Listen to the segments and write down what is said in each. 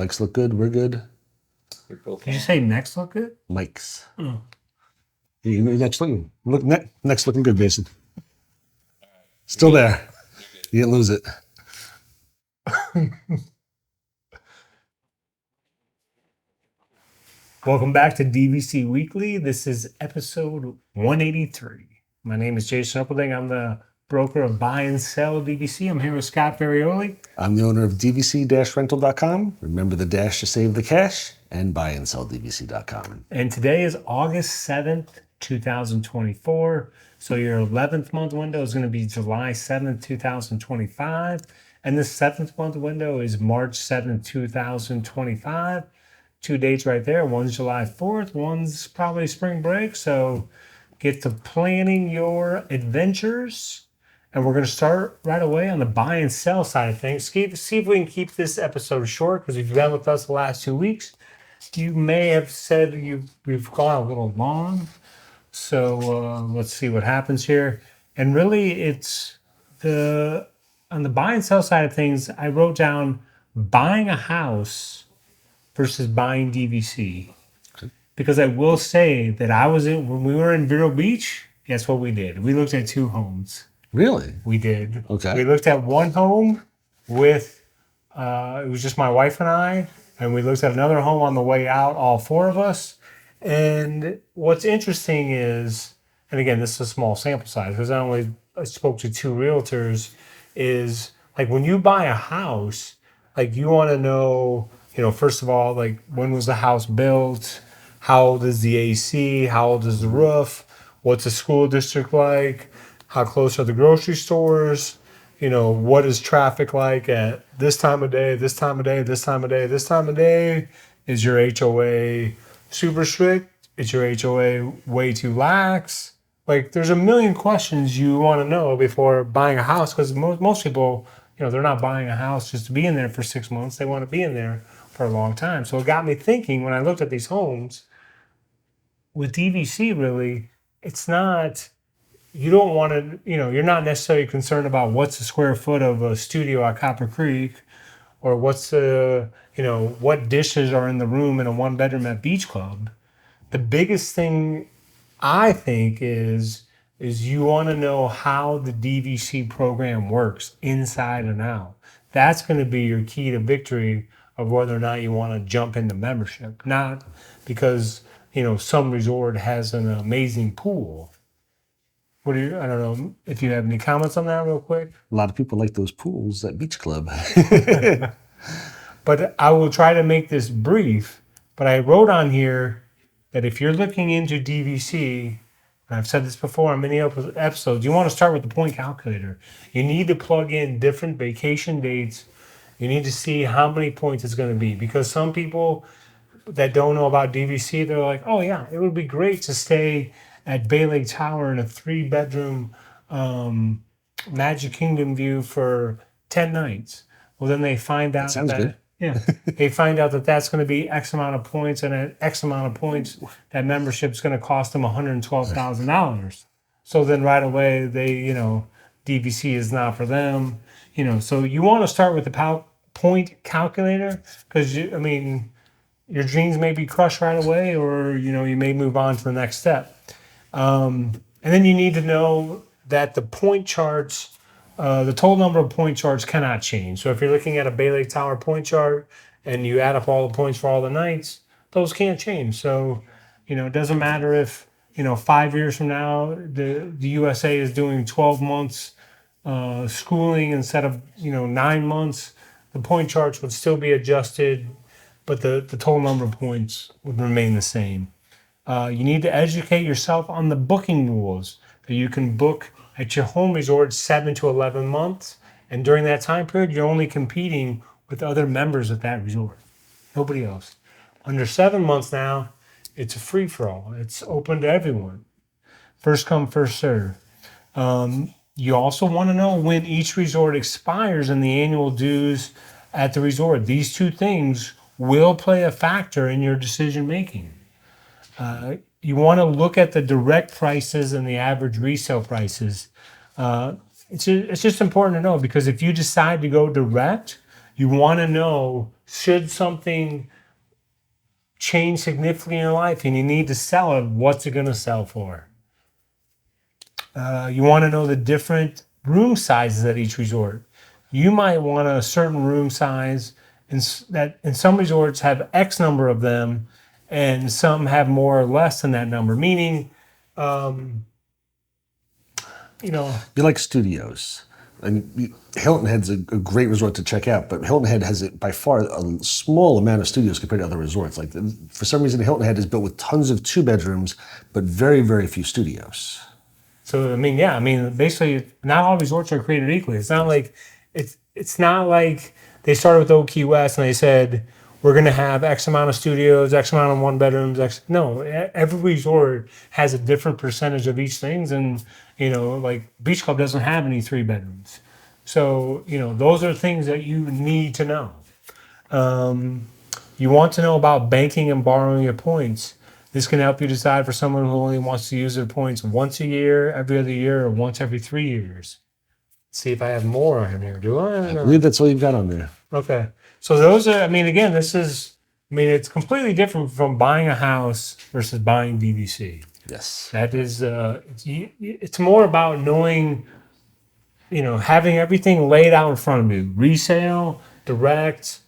Mics look good. We're good. Did you say next look good? Mics. Oh. Next looking good, Mason. Still there. You didn't lose it. Welcome back to DVC Weekly. This is episode 183. My name is Jason Uppleding. I'm the broker of Buy and Sell DVC. I'm here with Scott Ferrioli. I'm the owner of DVC-Rental.com. Remember the dash to save the cash, and buyandsellDVC.com. And today is August 7th, 2024. So your 11th month window is going to be July 7th, 2025. And the 7th month window is March 7th, 2025. 2 dates right there. One's July 4th. One's probably spring break. So get to planning your adventures. And we're going to start right away on the buy and sell side of things. See if we can keep this episode short, because if you've been with us the last 2 weeks, you may have said we've gone a little long. So let's see what happens here. And really, it's on the buy and sell side of things, I wrote down buying a house versus buying DVC. Okay. Because I will say that when we were in Vero Beach, guess what we did? We looked at 2 homes. Really? We did. Okay. We looked at one home with, it was just my wife and I, and we looked at another home on the way out, all 4 of us. And what's interesting is, and again, this is a small sample size because I spoke to 2 realtors, is like when you buy a house, like you want to know, first of all, like when was the house built? How old is the AC? How old is the roof? What's the school district like? How close are the grocery stores? What is traffic like at this time of day, this time of day, this time of day, this time of day? Is your HOA super strict? Is your HOA way too lax? Like, there's a million questions you want to know before buying a house, because most people, they're not buying a house just to be in there for 6 months. They want to be in there for a long time. So it got me thinking when I looked at these homes, with DVC, really, it's not... You don't want to, you're not necessarily concerned about what's the square foot of a studio at Copper Creek, or what's the, what dishes are in the room in a 1-bedroom at Beach Club. The biggest thing I think is you want to know how the DVC program works inside and out. That's going to be your key to victory of whether or not you want to jump into membership. Not because, some resort has an amazing pool. I don't know if you have any comments on that real quick. A lot of people like those pools at Beach Club. But I will try to make this brief. But I wrote on here that if you're looking into DVC, and I've said this before on many episodes, you want to start with the point calculator. You need to plug in different vacation dates. You need to see how many points it's going to be. Because some people that don't know about DVC, they're like, oh yeah, it would be great to stay at Bay Lake Tower in a 3-bedroom Magic Kingdom view for 10 nights. Well, then they find out good. Yeah, they find out that that's going to be X amount of points, and at X amount of points, that membership is going to cost them $112,000. So then right away, DVC is not for them. So you want to start with the point calculator, because your dreams may be crushed right away, or you may move on to the next step. And then you need to know that the point charts, the total number of point charts cannot change. So if you're looking at a Bay Lake Tower point chart and you add up all the points for all the nights, those can't change. So, it doesn't matter if, 5 years from now, the USA is doing 12 months schooling instead of, 9 months, the point charts would still be adjusted, but the total number of points would remain the same. You need to educate yourself on the booking rules. You can book at your home resort 7 to 11 months, and during that time period, you're only competing with other members at that resort. Nobody else. Under 7 months now, it's a free-for-all. It's open to everyone. First come, first serve. You also want to know when each resort expires and the annual dues at the resort. These 2 things will play a factor in your decision making. You want to look at the direct prices and the average resale prices. It's just important to know, because if you decide to go direct, You want to know, should something change significantly in your life and you need to sell it, what's it going to sell for? You want to know the different room sizes at each resort. You might want a certain room size, and some resorts have X number of them, and some have more or less than that number. Meaning, You like studios. And Hilton Head's a great resort to check out, but Hilton Head has by far a small amount of studios compared to other resorts. Like for some reason, Hilton Head is built with tons of 2-bedrooms, but very, very few studios. So basically, not all resorts are created equally. It's not like they started with Old Key West and they said we're going to have X amount of studios, X amount of 1-bedrooms. No, every resort has a different percentage of each things, and like Beach Club doesn't have any 3-bedrooms. So those are things that you need to know. You want to know about banking and borrowing your points. This can help you decide for someone who only wants to use their points once a year, every other year, or once every 3 years. Let's see if I have more on here. Do I? I believe that's all you've got on there. Okay. So those are, again, it's completely different from buying a house versus buying DVC. Yes. That is, it's more about knowing, having everything laid out in front of you. Resale, direct,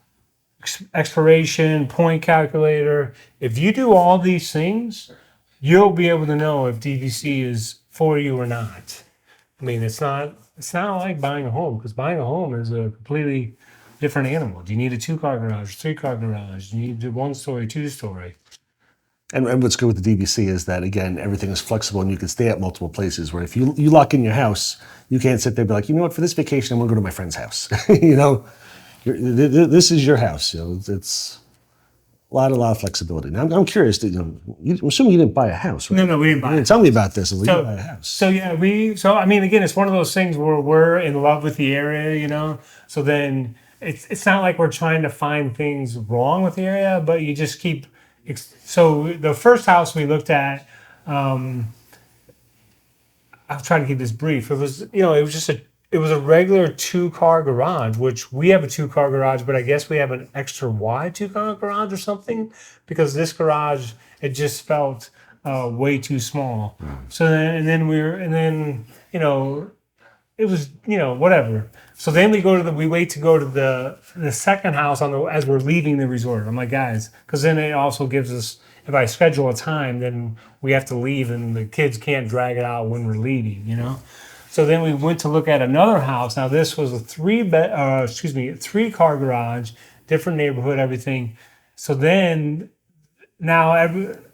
expiration, point calculator. If you do all these things, you'll be able to know if DVC is for you or not. It's not like buying a home, because buying a home is a completely different animal. Do you need a 2-car garage, 3-car garage? Do you need a 1-story, 2-story? And what's good with the DVC is that, again, everything is flexible and you can stay at multiple places, where if you lock in your house, you can't sit there and be like, you know what, for this vacation, I'm going to go to my friend's house. This is your house. It's a lot of flexibility. Now, I'm curious, I'm assuming you didn't buy a house, right? No, we didn't buy it. Tell me about this. You didn't buy a house. So again, it's one of those things where we're in love with the area, so then it's not like we're trying to find things wrong with the area, but you just keep. So the first house we looked at, I'll try to keep this brief. It was a regular 2-car garage, which we have a 2-car garage, but I guess we have an extra wide 2-car garage or something, because this garage, it just felt way too small. So it was, whatever. So then we wait to go to the second house as we're leaving the resort. I'm like, guys, because then it also gives us, if I schedule a time, then we have to leave and the kids can't drag it out when we're leaving, So then we went to look at another house. Now this was a 3-car garage, different neighborhood, everything. So then now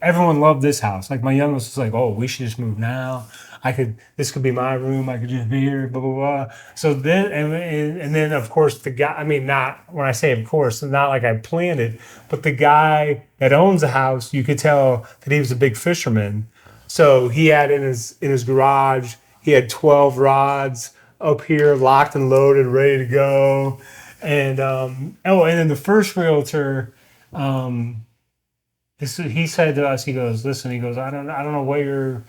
everyone loved this house. Like my youngest was like, oh, we should just move now. This could be my room. I could just be here, blah, blah, blah. So then, and then of course the guy, not, when I say of course, not like I planned it, but the guy that owns the house, you could tell that he was a big fisherman. So he had in his garage, he had 12 rods up here, locked and loaded, ready to go. And, and then the first realtor, he said to us, he goes, listen, I don't know what your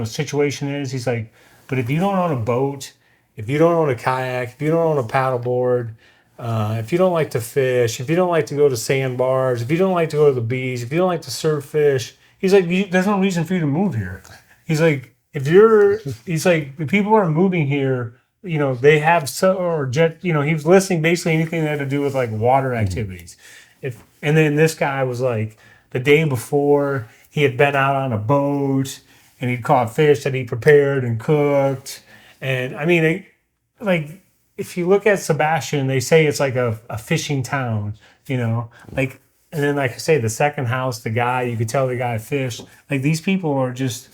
situation is. He's like, but if you don't own a boat, if you don't own a kayak, if you don't own a paddleboard, if you don't like to fish, if you don't like to go to sandbars, if you don't like to go to the beach, if you don't like to surf fish, he's like, there's no reason for you to move here. He's like, if people are moving here, they have he was listing basically anything that had to do with like water activities. And then this guy was like, the day before he had been out on a boat and he'd caught fish that he prepared and cooked. And if you look at Sebastian, they say it's like a fishing town, and then like I say, the second house, the guy, you could tell the guy fished. Like these people are just,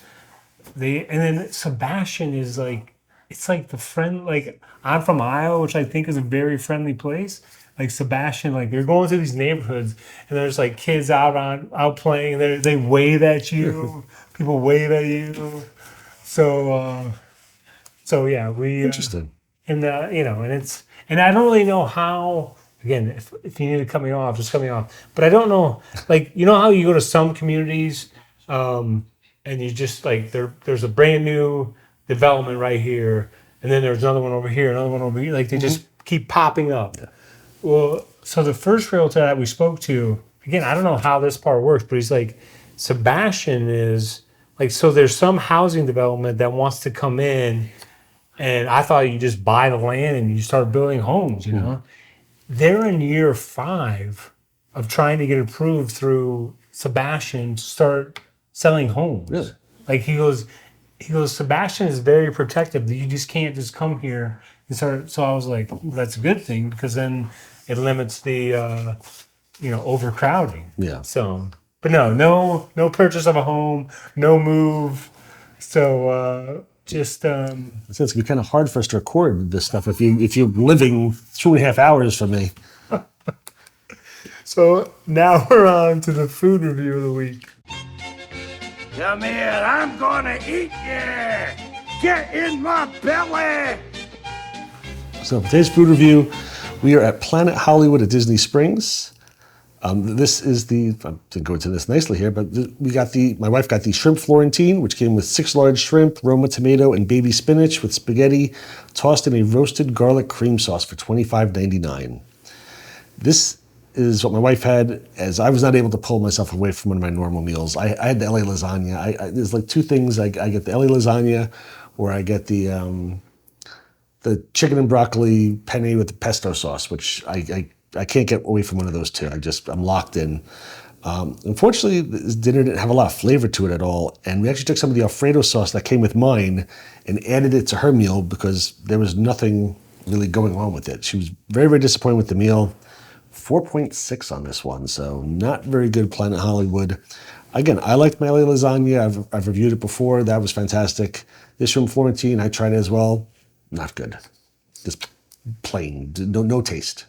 and then Sebastian is like, it's like the friend, like I'm from Iowa, which I think is a very friendly place. Like Sebastian, like they're going through these neighborhoods and there's like kids out playing, and they wave at you. People wave at you. So yeah, we Interesting. And and I don't really know how. Again, if you need to cut me off, just cut me off. But I don't know, like how you go to some communities, and you just like there's a brand new development right here, and then there's another one over here, another one over here. Like they just keep popping up. Yeah. Well, so the first realtor that we spoke to, again, I don't know how this part works, but he's like, Sebastian is like, so there's some housing development that wants to come in, and I thought you just buy the land and you start building homes, you know? They're in year 5 of trying to get approved through Sebastian to start selling homes. Really? Like he goes, Sebastian is very protective. You just can't just come here and start. So I was like, well, that's a good thing because then it limits the, overcrowding. Yeah. So, but no purchase of a home, no move. So just So it's gonna be kind of hard for us to record this stuff if you're living 2.5 hours from me. so now we're on to the food review of the week. Come here, I'm gonna eat you! Get in my belly! So for today's food review, we are at Planet Hollywood at Disney Springs. This is I didn't go into this nicely here, but my wife got the shrimp Florentine, which came with 6 large shrimp, Roma tomato, and baby spinach with spaghetti, tossed in a roasted garlic cream sauce for $25.99. This is what my wife had, as I was not able to pull myself away from one of my normal meals. I had the LA lasagna. There's like 2 things. I get the LA lasagna, or I get the chicken and broccoli penne with the pesto sauce, which I can't get away from one of those 2. I'm locked in. Unfortunately, this dinner didn't have a lot of flavor to it at all, and we actually took some of the Alfredo sauce that came with mine and added it to her meal because there was nothing really going on with it. She was very, very disappointed with the meal. 4.6 on this one, so not very good, Planet Hollywood. Again, I liked my LA lasagna. I've reviewed it before. That was fantastic. This from Florentine, I tried it as well. Not good. Just plain, no taste.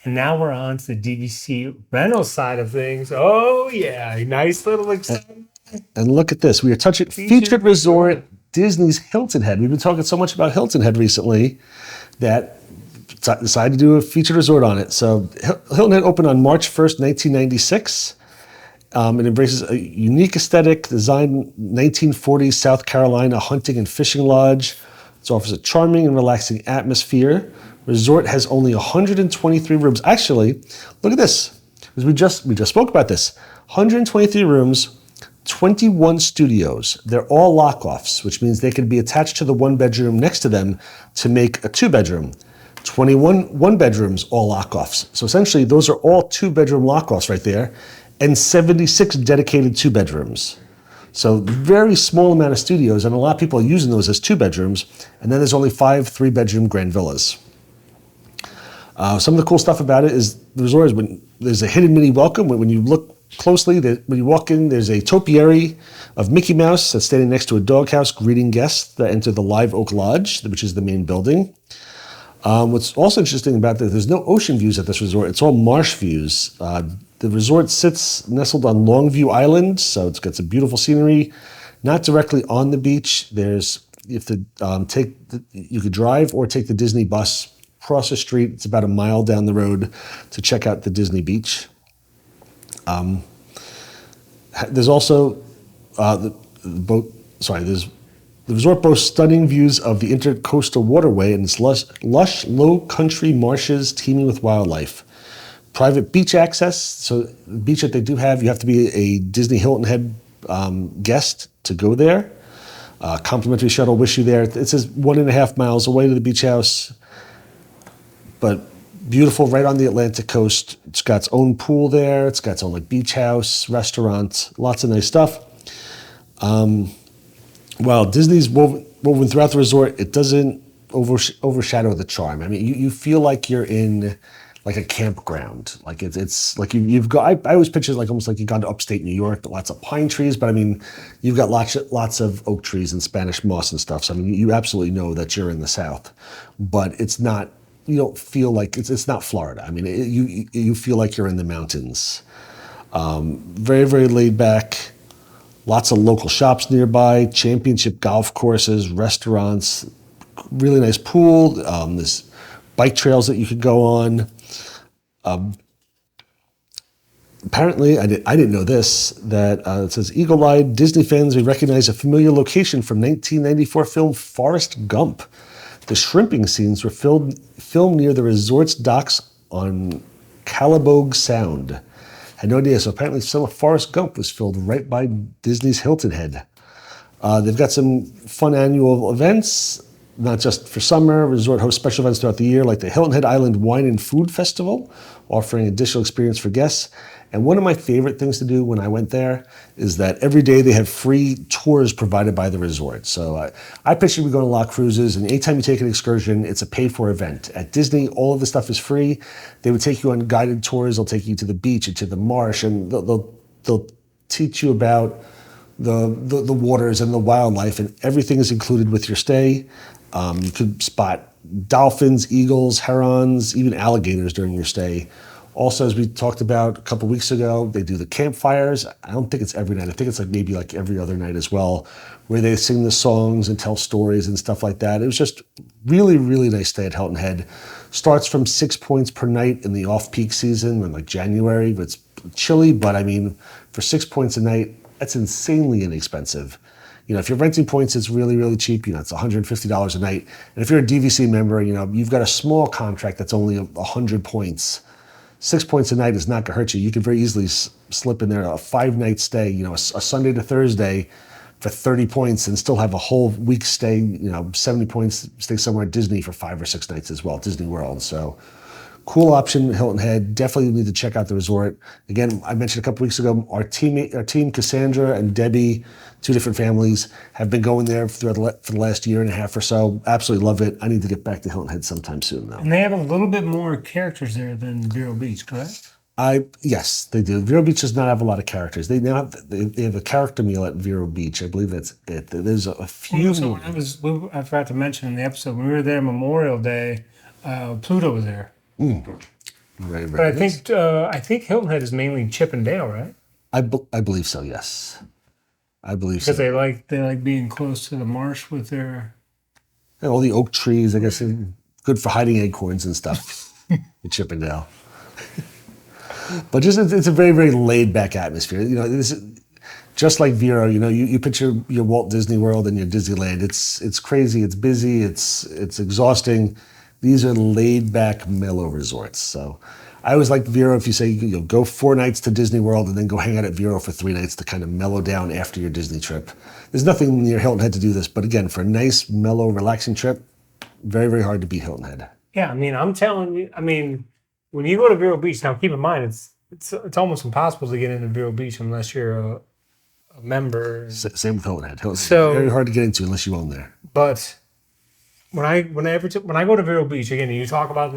And now we're on to the DVC rental side of things. Oh yeah, nice little excitement. And look at this. We are touching featured resort Disney's Hilton Head. We've been talking so much about Hilton Head recently that decided to do a featured resort on it. So Hilton Head opened on March 1st, 1996. It embraces a unique aesthetic, designed 1940s South Carolina hunting and fishing lodge. It offers a charming and relaxing atmosphere. Resort has only 123 rooms. Actually, look at this. Because we just spoke about this. 123 rooms, 21 studios. They're all lock-offs, which means they can be attached to the 1-bedroom next to them to make a 2-bedroom. 21 1-bedrooms, all lock-offs. So essentially, those are all 2-bedroom lock-offs right there, and 76 dedicated 2-bedrooms. So very small amount of studios, and a lot of people are using those as 2-bedrooms, and then there's only 5 3-bedroom grand villas. Some of the cool stuff about it is the resort is when there's a hidden mini welcome. When you look closely, when you walk in, there's a topiary of Mickey Mouse that's standing next to a doghouse greeting guests that enter the Live Oak Lodge, which is the main building. What's also interesting about that, there's no ocean views at this resort. It's all marsh views. The resort sits nestled on Longview Island, so it's got some beautiful scenery. Not directly on the beach. You could drive or take the Disney bus across the street. It's about a mile down the road to check out the Disney beach. There's also the resort boasts stunning views of the Intercoastal Waterway and its lush low country marshes teeming with wildlife. Private beach access. So the beach that they do have, you have to be a Disney Hilton Head guest to go there. Complimentary shuttle wish you there. It says 1.5 miles away to the beach house, but beautiful, right on the Atlantic coast. It's got its own pool there. It's got its own beach house, restaurant, lots of nice stuff. While Disney's woven throughout the resort, it doesn't overshadow the charm. I mean, you feel like you're in like a campground. Like it's like you've got. I always picture it like almost like you've gone to upstate New York, but lots of pine trees. But I mean, you've got lots of oak trees and Spanish moss and stuff. So I mean, you absolutely know that you're in the South, but it's not. You don't feel like it's not Florida. I mean, you feel like you're in the mountains. Very, very laid back. Lots of local shops nearby, championship golf courses, restaurants, really nice pool. There's bike trails that you could go on. Apparently, I didn't know this, that it says, eagle-eyed Disney fans may recognize a familiar location from 1994 film Forrest Gump. The shrimping scenes were filmed near the resort's docks on Calabogue Sound. Had no idea. So apparently some of Forrest Gump was filmed right by Disney's Hilton Head. They've got some fun annual events, not just for summer. Resort hosts special events throughout the year, like the Hilton Head Island Wine and Food Festival, offering additional experience for guests. And one of my favorite things to do when I went there is that every day they have free tours provided by the resort. So I picture we go to a lot of cruises, and anytime you take an excursion, it's a paid-for event. At Disney, all of the stuff is free. They would take you on guided tours. They'll take you to the beach and to the marsh, and they'll teach you about the waters and the wildlife, and everything is included with your stay. You could spot dolphins, eagles, herons, even alligators during your stay. Also, as we talked about a couple weeks ago, they do the campfires. I don't think it's every night. I think it's maybe every other night as well, where they sing the songs and tell stories and stuff like that. It was just really, really nice stay at Hilton Head. Starts from 6 points per night in the off-peak season, in like January, but it's chilly. But I mean, for 6 points a night, that's insanely inexpensive. You know, if you're renting points, it's really, really cheap. You know, it's $150 a night. And if you're a DVC member, you know, you've got a small contract that's only 100 points. 6 points a night is not gonna hurt you. You can very easily slip in there a 5-night stay, you know, a Sunday to Thursday for 30 points and still have a whole week stay, you know, 70 points, stay somewhere at Disney for 5 or 6 nights as well, Disney World. So cool option, Hilton Head. Definitely need to check out the resort. Again, I mentioned a couple weeks ago, our team, Cassandra and Debbie, 2 different families, have been going there for the last year and a half or so. Absolutely love it. I need to get back to Hilton Head sometime soon, though. And they have a little bit more characters there than Vero Beach, correct? Yes, they do. Vero Beach does not have a lot of characters. They have a character meal at Vero Beach. I believe that's it. There's a few. So I forgot to mention in the episode, when we were there Memorial Day, Pluto was there. Very, very But nice. I think Hilton Head is mainly Chip and Dale, right? I believe so. Yes, I believe Because so. they like being close to the marsh with their. And all the oak trees, I guess, are good for hiding acorns and stuff. in Chippendale. But just it's a very, very laid back atmosphere. You know, this is just like Vero. You know, you picture your Walt Disney World and your Disneyland. It's crazy. It's busy. It's exhausting. These are laid back, mellow resorts. So I always like Vero. If you say you go 4 nights to Disney World and then go hang out at Vero for 3 nights to kind of mellow down after your Disney trip. There's nothing near Hilton Head to do this, but again, for a nice, mellow, relaxing trip, very, very hard to beat Hilton Head. Yeah, I mean, I'm telling you. I mean, when you go to Vero Beach, now keep in mind it's almost impossible to get into Vero Beach unless you're a member. Same with Hilton Head. Hilton So- Head, very hard to get into unless you own there. But when I go to Vero Beach, again, you talk about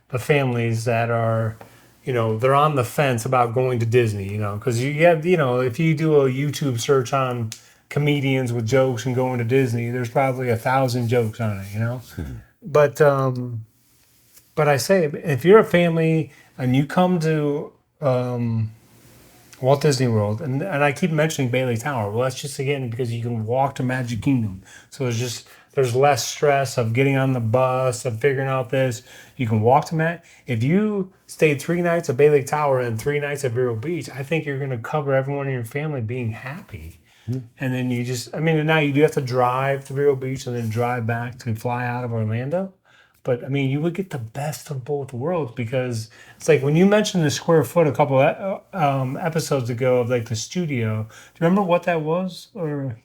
the families that are, you know, they're on the fence about going to Disney, you know, because you have, you know, if you do a YouTube search on comedians with jokes and going to Disney, there's probably 1,000 jokes on it, you know. But I say, if you're a family and you come to Walt Disney World, and I keep mentioning Bailey Tower, well, that's just, again, because you can walk to Magic Kingdom. So there's less stress of getting on the bus, of figuring out this. You can walk to Magic. If you stayed 3 nights at Bailey Tower and 3 nights at Vero Beach, I think you're going to cover everyone in your family being happy. And then now you do have to drive to Vero Beach and then drive back to fly out of Orlando. But I mean, you would get the best of both worlds, because it's like when you mentioned the square foot a couple episodes ago of like the studio. Do you remember what that was? Or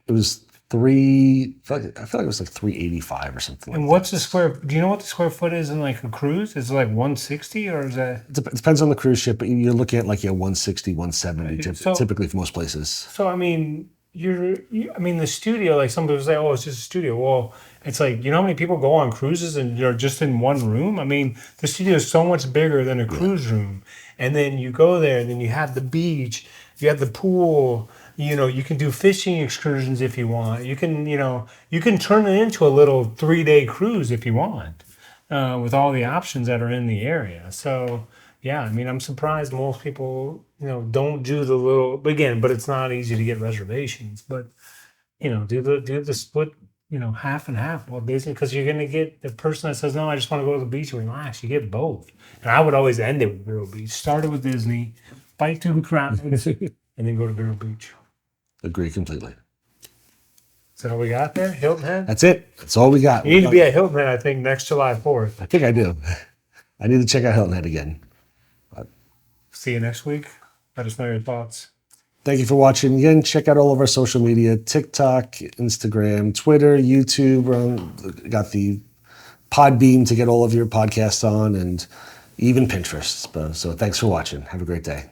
It was I feel like it was like 385 or something. and like what's the square? Do you know what the square foot is in like a cruise? Is it like 160 or is that? It depends on the cruise ship, but you're looking at like 160, 170 So- typically for most places. So I mean, the studio. Like some people say, oh, it's just a studio. Well, it's like, you know how many people go on cruises and you're just in one room? I mean, the studio is so much bigger than a cruise room. And then you go there and then you have the beach, you have the pool, you know, you can do fishing excursions if you want. You can turn it into a little 3-day cruise if you want, with all the options that are in the area. So yeah, I mean, I'm surprised most people, you know, don't do the little, again, but it's not easy to get reservations, but you know, do the split, you know, half and half. Well, basically, because you're going to get the person that says, no, I just want to go to the beach and relax. You get both. And I would always end it with Vero Beach. Start it with Disney, fight through the crowds, and then go to Vero Beach. Agree completely. Is that all we got there? Hilton Head? That's it. That's all we got. You need to be at Hilton Head, I think, next July 4th. I think I do. I need to check out Hilton Head again. See you next week. Let us know your thoughts. Thank you for watching. Again, check out all of our social media, TikTok, Instagram, Twitter, YouTube. Got the Podbean to get all of your podcasts on, and even Pinterest. So thanks for watching. Have a great day.